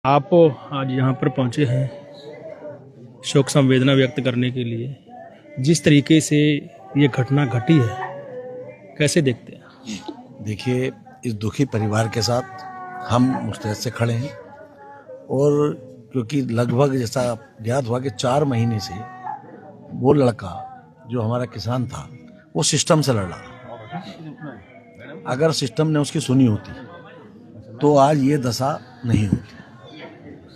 आप आज यहाँ पर पहुँचे हैं शोक संवेदना व्यक्त करने के लिए। जिस तरीके से ये घटना घटी है, कैसे देखते हैं? देखिए, इस दुखी परिवार के साथ हम मुस्तैद से खड़े हैं और क्योंकि लगभग जैसा ज्ञात हुआ कि 4 महीने से वो लड़का जो हमारा किसान था वो सिस्टम से लड़ रहा था। अगर सिस्टम ने उसकी सुनी होती तो आज ये दशा नहीं होती।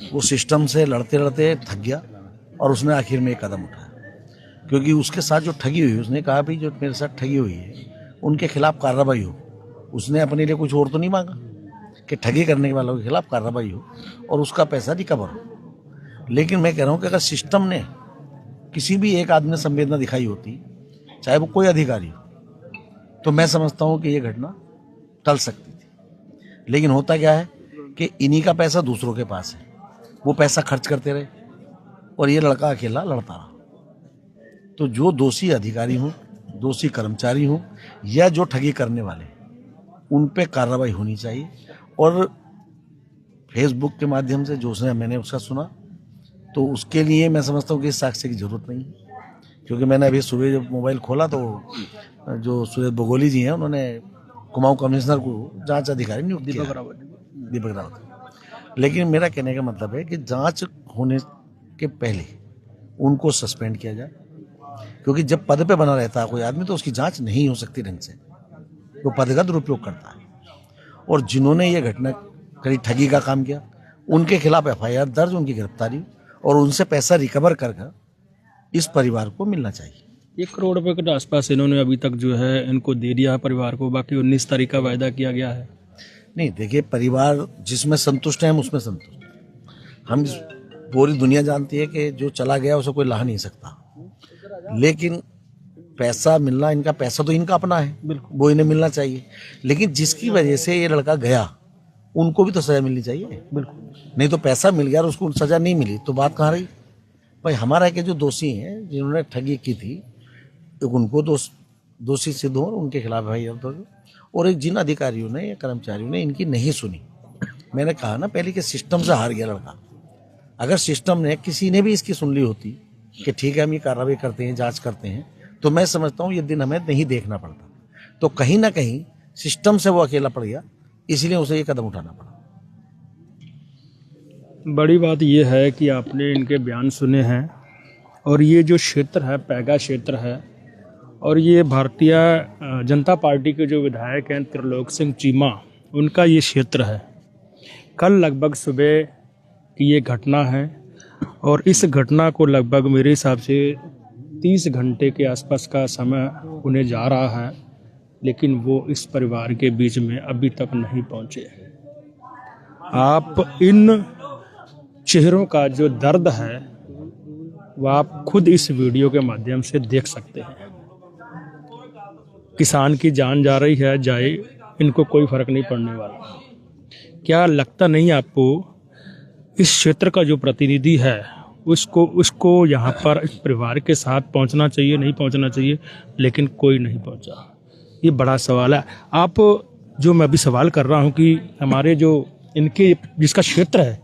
वो सिस्टम से लड़ते लड़ते थक गया और उसने आखिर में एक कदम उठाया, क्योंकि उसके साथ जो ठगी हुई, उसने कहा भाई जो मेरे साथ ठगी हुई है उनके खिलाफ कार्रवाई हो। उसने अपने लिए कुछ और तो नहीं मांगा कि ठगी करने वालों के खिलाफ कार्रवाई हो और उसका पैसा रिकवर हो। लेकिन मैं कह रहा हूँ कि अगर सिस्टम ने किसी भी एक आदमी ने संवेदना दिखाई होती, चाहे वो कोई अधिकारी हो, तो मैं समझता हूँ कि ये घटना टल सकती थी। लेकिन होता क्या है कि इन्हीं का पैसा दूसरों के पास है, वो पैसा खर्च करते रहे और ये लड़का अकेला लड़ता रहा। तो जो दोषी अधिकारी हों, दोषी कर्मचारी हों या जो ठगी करने वाले, उन पे कार्रवाई होनी चाहिए। और फेसबुक के माध्यम से जो उसने मैंने उसका सुना, तो उसके लिए मैं समझता हूँ कि इस साक्ष्य की जरूरत नहीं है, क्योंकि मैंने अभी सुबह जब मोबाइल खोला तो जो सुरेश बगोली जी हैं उन्होंने कुमाऊं कमिश्नर को जांच अधिकारी नियुक्त किया, दीपक रावत। लेकिन मेरा कहने का मतलब है कि जांच होने के पहले उनको सस्पेंड किया जाए, क्योंकि जब पद पे बना रहता है कोई आदमी तो उसकी जांच नहीं हो सकती ढंग से, वो पद का दुरुपयोग करता है। और जिन्होंने ये घटना करी, ठगी का काम किया, उनके खिलाफ FIR दर्ज, उनकी गिरफ्तारी और उनसे पैसा रिकवर कर इस परिवार को मिलना चाहिए। 1 करोड़ रुपए के आसपास इन्होंने अभी तक जो है इनको दे दिया है परिवार को, बाकी 19 तारीख का वायदा किया गया है। नहीं, देखिए, परिवार जिसमें संतुष्ट है हम उसमें संतुष्ट हैं। हम पूरी दुनिया जानती है कि जो चला गया उसे कोई ला नहीं सकता, लेकिन पैसा मिलना, इनका पैसा तो इनका अपना है, वो इन्हें मिलना चाहिए। लेकिन जिसकी वजह से ये लड़का गया उनको भी तो सजा मिलनी चाहिए। बिल्कुल, नहीं तो पैसा मिल गया और उसको सजा नहीं मिली तो बात कहाँ रही भाई? हमारा के जो दोषी हैं जिन्होंने ठगी की थी, उनको दोषी सिद्ध हो, उनके खिलाफ भाई और एक जिन अधिकारियों ने या कर्मचारियों ने इनकी नहीं सुनी, मैंने कहा ना पहले कि सिस्टम से हार गया लड़का। अगर सिस्टम ने, किसी ने भी इसकी सुन ली होती कि ठीक है हम ये कार्रवाई करते हैं, जांच करते हैं, तो मैं समझता हूँ ये दिन हमें नहीं देखना पड़ता। तो कहीं ना कहीं सिस्टम से वो अकेला पड़ गया, इसलिए उसे ये कदम उठाना पड़ा। बड़ी बात यह है कि आपने इनके बयान सुने हैं और ये जो क्षेत्र है पैगा क्षेत्र है और ये भारतीय जनता पार्टी के जो विधायक हैं त्रिलोक सिंह चीमा, उनका ये क्षेत्र है। कल लगभग सुबह की ये घटना है और इस घटना को लगभग मेरे हिसाब से 30 घंटे के आसपास का समय उन्हें जा रहा है, लेकिन वो इस परिवार के बीच में अभी तक नहीं पहुंचे। आप इन चेहरों का जो दर्द है वो आप खुद इस वीडियो के माध्यम से देख सकते हैं। किसान की जान जा रही है, जाए, इनको कोई फर्क नहीं पड़ने वाला। क्या लगता नहीं आपको इस क्षेत्र का जो प्रतिनिधि है उसको यहाँ पर इस परिवार के साथ पहुँचना चाहिए, नहीं पहुँचना चाहिए? लेकिन कोई नहीं पहुँचा। ये बड़ा सवाल है। आप जो मैं अभी सवाल कर रहा हूँ कि हमारे जो इनके जिसका क्षेत्र है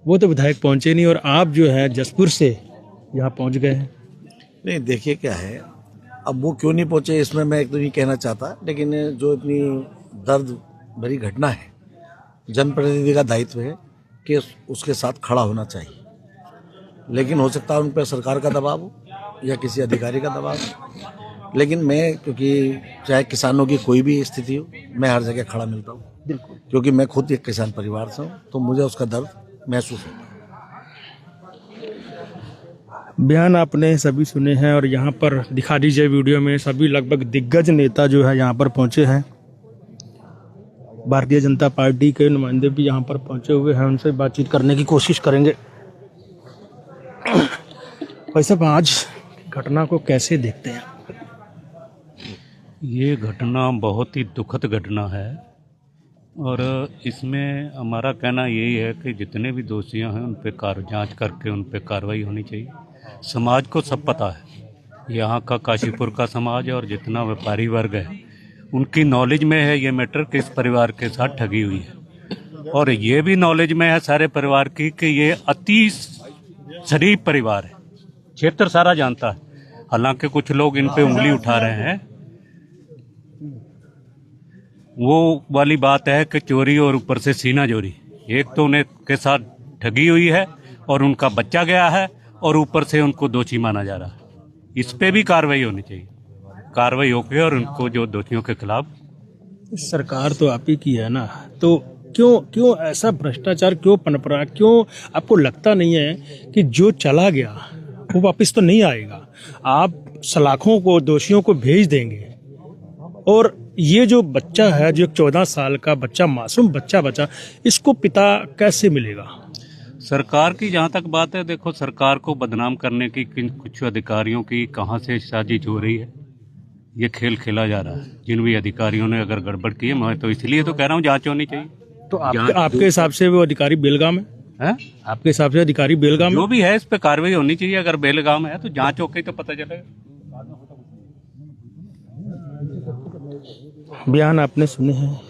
वो तो विधायक पहुँचे नहीं और आप जो है जसपुर से यहाँ पहुँच गए हैं। नहीं, देखिए क्या है, अब वो क्यों नहीं पहुंचे इसमें मैं एक तो नहीं कहना चाहता, लेकिन जो इतनी दर्द भरी घटना है, जनप्रतिनिधि का दायित्व है कि उसके साथ खड़ा होना चाहिए। लेकिन हो सकता है उन पर सरकार का दबाव हो या किसी अधिकारी का दबाव हो, लेकिन मैं, क्योंकि चाहे किसानों की कोई भी स्थिति हो, मैं हर जगह खड़ा मिलता हूँ, बिल्कुल, क्योंकि मैं खुद एक किसान परिवार से हूँ, तो मुझे उसका दर्द महसूस होता है। बयान आपने सभी सुने हैं और यहाँ पर दिखा दीजिए वीडियो में सभी लगभग दिग्गज नेता जो है यहाँ पर पहुँचे हैं। भारतीय जनता पार्टी के नुमाइंदे भी यहाँ पर पहुँचे हुए हैं, उनसे बातचीत करने की कोशिश करेंगे। वैसे आज घटना को कैसे देखते हैं? ये घटना बहुत ही दुखद घटना है और इसमें हमारा कहना यही है कि जितने भी दोषियां हैं उन पे जांच करके उन पे कार्रवाई होनी चाहिए। समाज को सब पता है, यहाँ का काशीपुर का समाज और जितना व्यापारी वर्ग है उनकी नॉलेज में है ये मैटर कि इस परिवार के साथ ठगी हुई है। और ये भी नॉलेज में है सारे परिवार की कि ये अति शरीफ परिवार है, क्षेत्र सारा जानता है। हालांकि कुछ लोग इन पे उंगली उठा रहे हैं, वो वाली बात है कि चोरी और ऊपर से सीना चोरी। एक तो उन्हें के साथ ठगी हुई है और उनका बच्चा गया है और ऊपर से उनको दोषी माना जा रहा है। इस पे भी कार्रवाई होनी चाहिए, कार्रवाई होगी और उनको जो दोषियों के खिलाफ। सरकार तो आप ही की है ना, तो क्यों ऐसा भ्रष्टाचार क्यों पनप रहा? क्यों आपको लगता नहीं है कि जो चला गया वो वापस तो नहीं आएगा? आप सलाखों को, दोषियों को भेज देंगे, और ये जो बच्चा है, जो 14 साल का बच्चा, मासूम बच्चा बचा, इसको पिता कैसे मिलेगा? सरकार की जहाँ तक बात है, देखो सरकार को बदनाम करने की कुछ अधिकारियों की कहाँ से साजिश हो रही है, ये खेल खेला जा रहा है। जिन भी अधिकारियों ने अगर गड़बड़ की है, मैं तो इसलिए तो कह रहा हूँ जांच होनी चाहिए। तो आपके हिसाब से वो अधिकारी बेलगाम है? आपके हिसाब से अधिकारी बेलगाम जो भी है इस पे कार्रवाई होनी चाहिए। अगर बेलगाम है तो जांच होके तो पता चलेगा। बयान आपने सुने हैं।